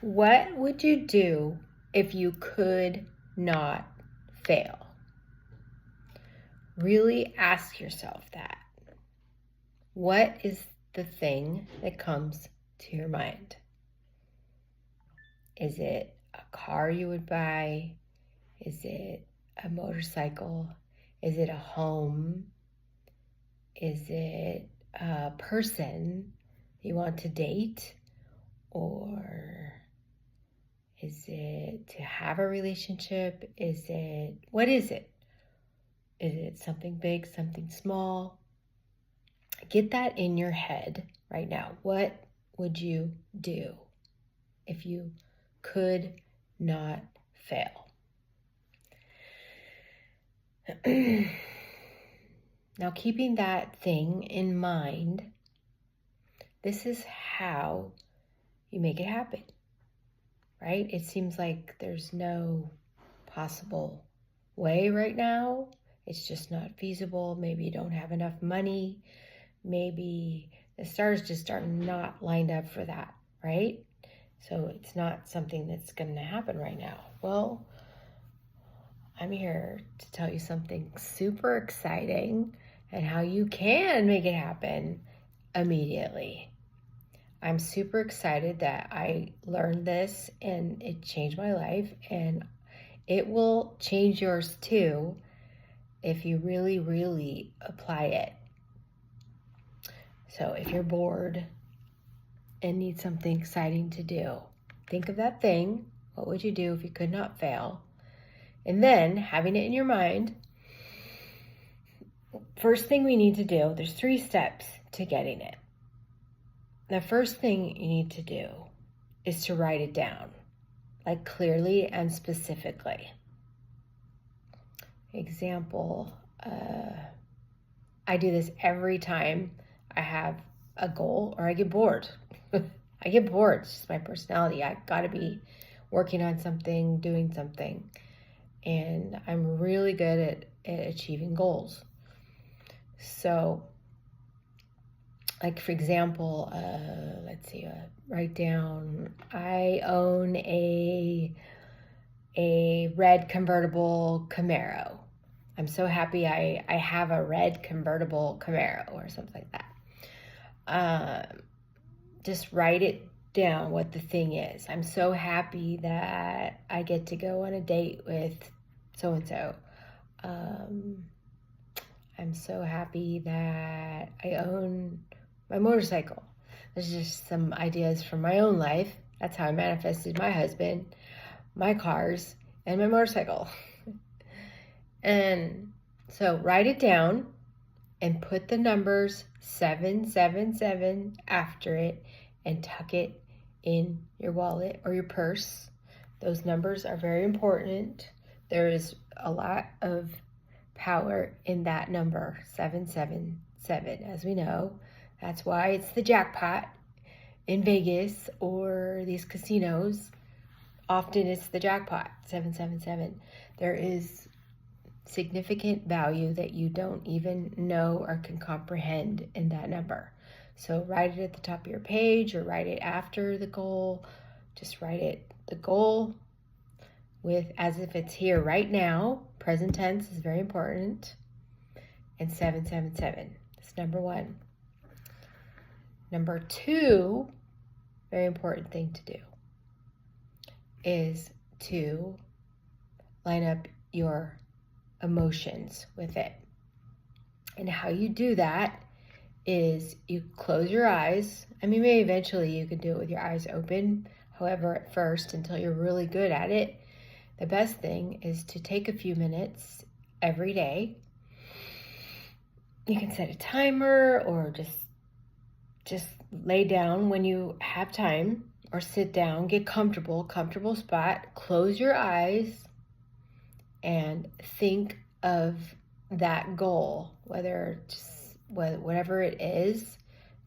What would you do if you could not fail? Really ask yourself that. What is the thing that comes to your mind? Is it a car you would buy? Is it a motorcycle? Is it a home? Is it a person you want to date? Or is it to have a relationship? What is it? Is it something big, something small? Get that in your head right now. What would you do if you could not fail? Now, keeping that thing in mind, this is how you make it happen, right? It seems like there's no possible way right now. It's just not feasible. Maybe you don't have enough money. Maybe the stars just are not lined up for that, right? So it's not something that's going to happen right now. Well, I'm here to tell you something super exciting and how you can make it happen immediately. I'm super excited that I learned this and it changed my life, and it will change yours too if you really, really apply it. So if you're bored and need something exciting to do, think of that thing. What would you do if you could not fail? And then, having it in your mind, first thing we need to do, there's 3 steps to getting it. The first thing you need to do is to write it down, like clearly and specifically. Example, I do this every time I have a goal or I get bored. I get bored. It's just my personality. I got to be working on something, doing something. And I'm really good at achieving goals. So, like for example, let's see, write down, I own a red convertible Camaro. I'm so happy I have a red convertible Camaro or something like that. Just write it down what the thing is. I'm so happy that I get to go on a date with so-and-so. I'm so happy that I own my motorcycle. There's just some ideas from my own life. That's how I manifested my husband, my cars, and my motorcycle. And so write it down and put the numbers 777 after it and tuck it in your wallet or your purse. Those numbers are very important. There is a lot of power in that number, 777, as we know. That's why it's the jackpot in Vegas or these casinos. Often it's the jackpot, 777. There is significant value that you don't even know or can comprehend in that number. So write it at the top of your page or write it after the goal. Just write it, the goal, with as if it's here right now. Present tense is very important. And 777. That's number 1. Number 2, very important thing to do, is to line up your emotions with it. And how you do that is you close your eyes. I mean, maybe eventually you can do it with your eyes open. However, at first, until you're really good at it, the best thing is to take a few minutes every day. You can set a timer or just lay down when you have time, or sit down, get comfortable spot, close your eyes, and think of that goal, whatever it is.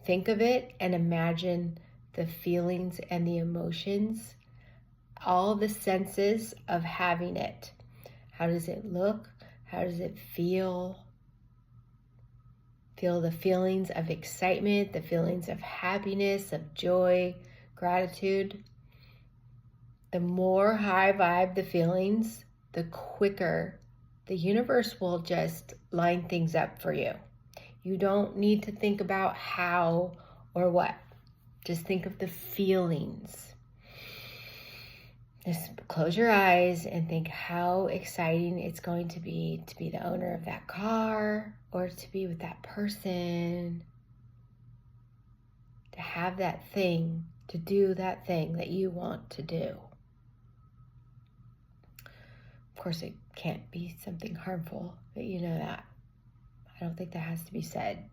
Think of it and imagine the feelings and the emotions, all the senses of having it. How does it look? How does it feel? Feel the feelings of excitement, the feelings of happiness, of joy, gratitude. the more high vibe the feelings, the quicker the universe will just line things up for you. You don't need to think about how or what. Just think of the feelings. Just close your eyes and think how exciting it's going to be the owner of that car, or to be with that person, to have that thing, to do that thing that you want to do. Of course, it can't be something harmful, but you know that. I don't think that has to be said.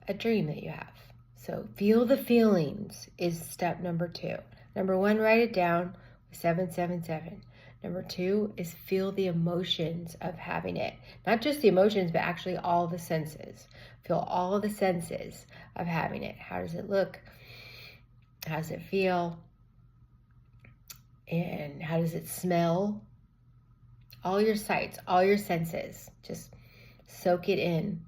A dream that you have. So feel the feelings is step number 2. Number 1, write it down, 777. Number 2 is feel the emotions of having it. Not just the emotions, but actually all the senses. Feel all the senses of having it. How does it look? How does it feel? And how does it smell? All your sights, all your senses. Just soak it in.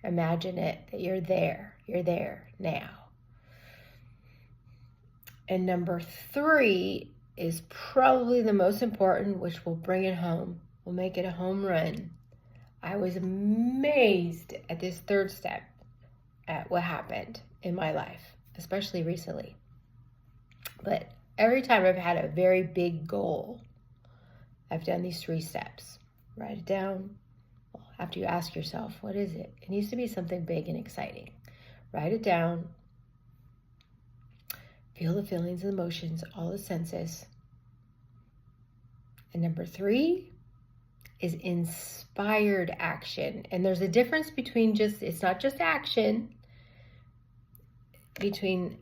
Imagine it, that you're there. You're there now. And number 3 is probably the most important, which will bring it home. Will make it a home run. I was amazed at this 3rd step, at what happened in my life, especially recently. But every time I've had a very big goal, I've done these 3 steps. Write it down. Well, after you ask yourself, what is it? It needs to be something big and exciting. Write it down. Feel the feelings and emotions, all the senses. And number 3 is inspired action. And there's a difference between it's not just action. Between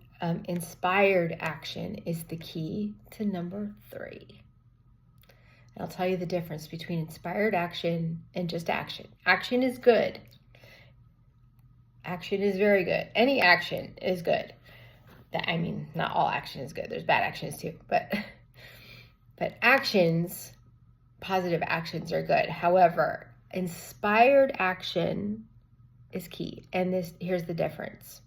inspired action is the key to number 3. And I'll tell you the difference between inspired action and just action. Action is good. Action is very good. Any action is good. Not all action is good. There's bad actions too. But actions, positive actions are good. However, inspired action is key. And here's the difference.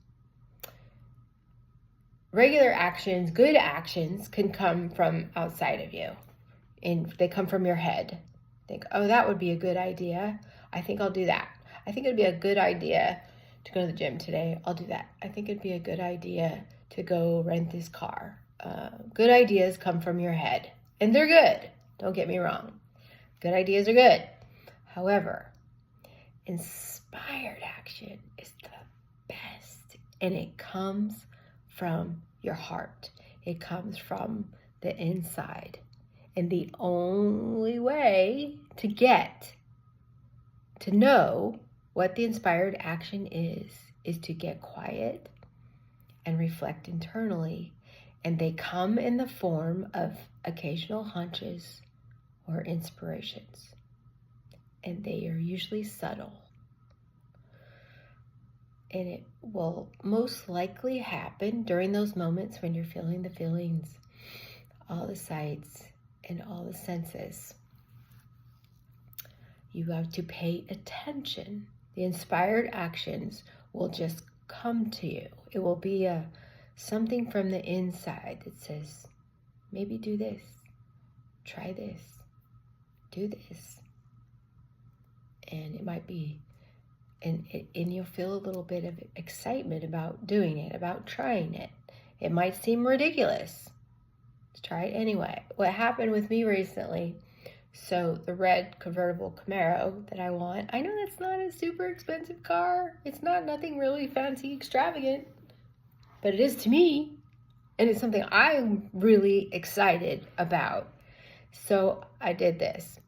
Regular actions, good actions, can come from outside of you. And they come from your head. Think, oh, that would be a good idea. I think I'll do that. I think it'd be a good idea to go to the gym today. I'll do that. I think it'd be a good idea to go rent this car. Good ideas come from your head. And they're good. Don't get me wrong. Good ideas are good. However, inspired action is the best. And it comes from your heart. It comes from the inside. And the only way to get to know what the inspired action is to get quiet and reflect internally. And they come in the form of occasional hunches or inspirations. And they are usually subtle. And it will most likely happen during those moments when you're feeling the feelings, all the sights, and all the senses. You have to pay attention. The inspired actions will just come to you. It will be something from the inside that says, maybe do this, try this, do this. And it might be, and you'll feel a little bit of excitement about doing it, about trying it. It might seem ridiculous. Try it anyway. What happened with me recently, so the red convertible Camaro that I want, I know that's not a super expensive car. It's not nothing really fancy, extravagant, but it is to me. And it's something I'm really excited about. So I did this.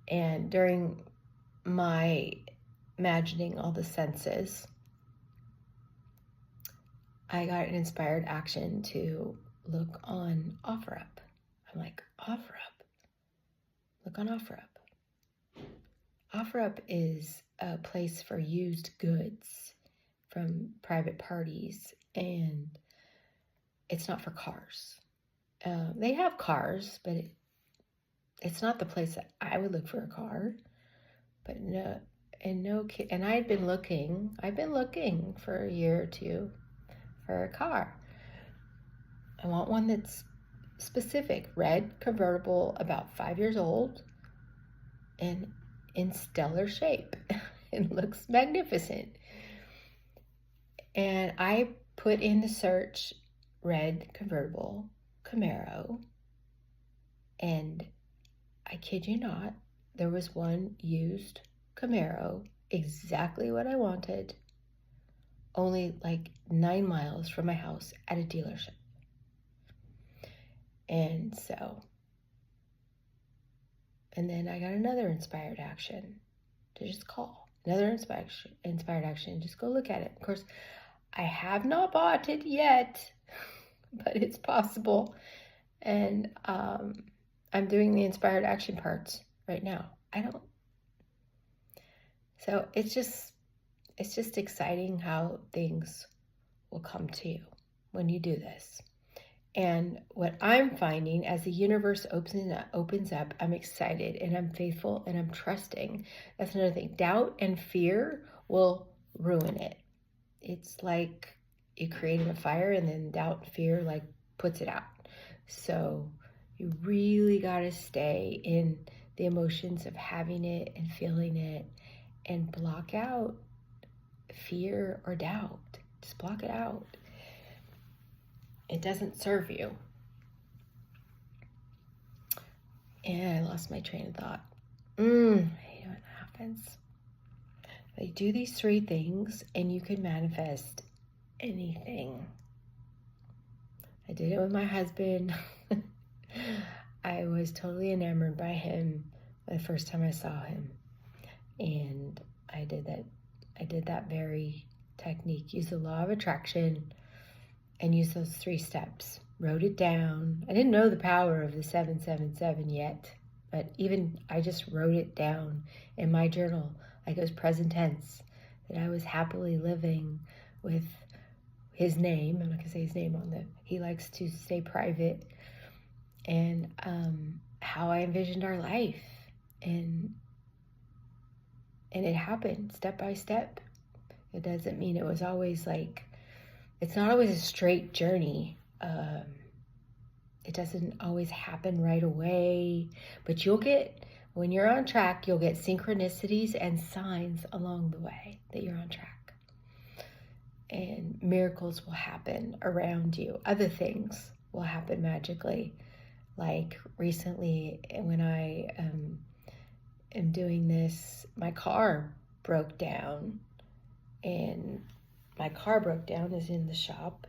And during my imagining all the senses, I got an inspired action to look on OfferUp. I'm like, OfferUp? Look on OfferUp. OfferUp is a place for used goods from private parties, and it's not for cars. They have cars, but it's not the place that I would look for a car. But and I've been looking for a year or two for a car. I want one that's specific. Red convertible, about 5 years old, and in stellar shape. It looks magnificent. And I put in the search red convertible Camaro, and I kid you not, there was one used Camaro, exactly what I wanted, only like 9 miles from my house at a dealership. And then I got another inspired action to just call. Another inspired action, just go look at it. Of course, I have not bought it yet, but it's possible. And I'm doing the inspired action parts right now. So it's just exciting how things will come to you when you do this. And what I'm finding as the universe opens up, I'm excited and I'm faithful and I'm trusting. That's another thing. Doubt and fear will ruin it. It's like you created a fire and then doubt and fear like puts it out. So you really got to stay in the emotions of having it and feeling it and block out fear or doubt. Just block it out. It doesn't serve you. And I lost my train of thought. I hate when that happens. But you do these 3 things and you can manifest anything. I did it with my husband. I was totally enamored by him the first time I saw him. And I did that very technique. Use the law of attraction and use those 3 steps. Wrote it down. I didn't know the power of the 777 yet, but even I just wrote it down in my journal, like it was present tense, that I was happily living with his name. I'm not gonna say his name he likes to stay private, and how I envisioned our life, and it happened step by step. It doesn't mean it was always like, it's not always a straight journey. It doesn't always happen right away, but when you're on track, you'll get synchronicities and signs along the way that you're on track. And miracles will happen around you. Other things will happen magically. Like recently when I am doing this, my car broke down, and my car broke down is in the shop,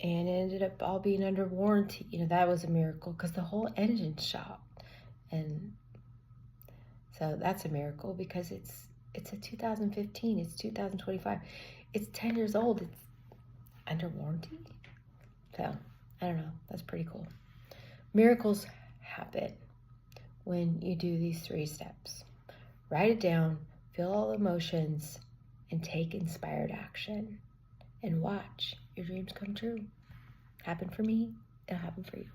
and it ended up all being under warranty. That was a miracle because the whole engine's shot. And so that's a miracle because it's a 2015, it's 2025. It's 10 years old, it's under warranty. So, I don't know, that's pretty cool. Miracles happen when you do these 3 steps. Write it down, feel all emotions, and take inspired action. And watch your dreams come true. Happen for me, it'll happen for you.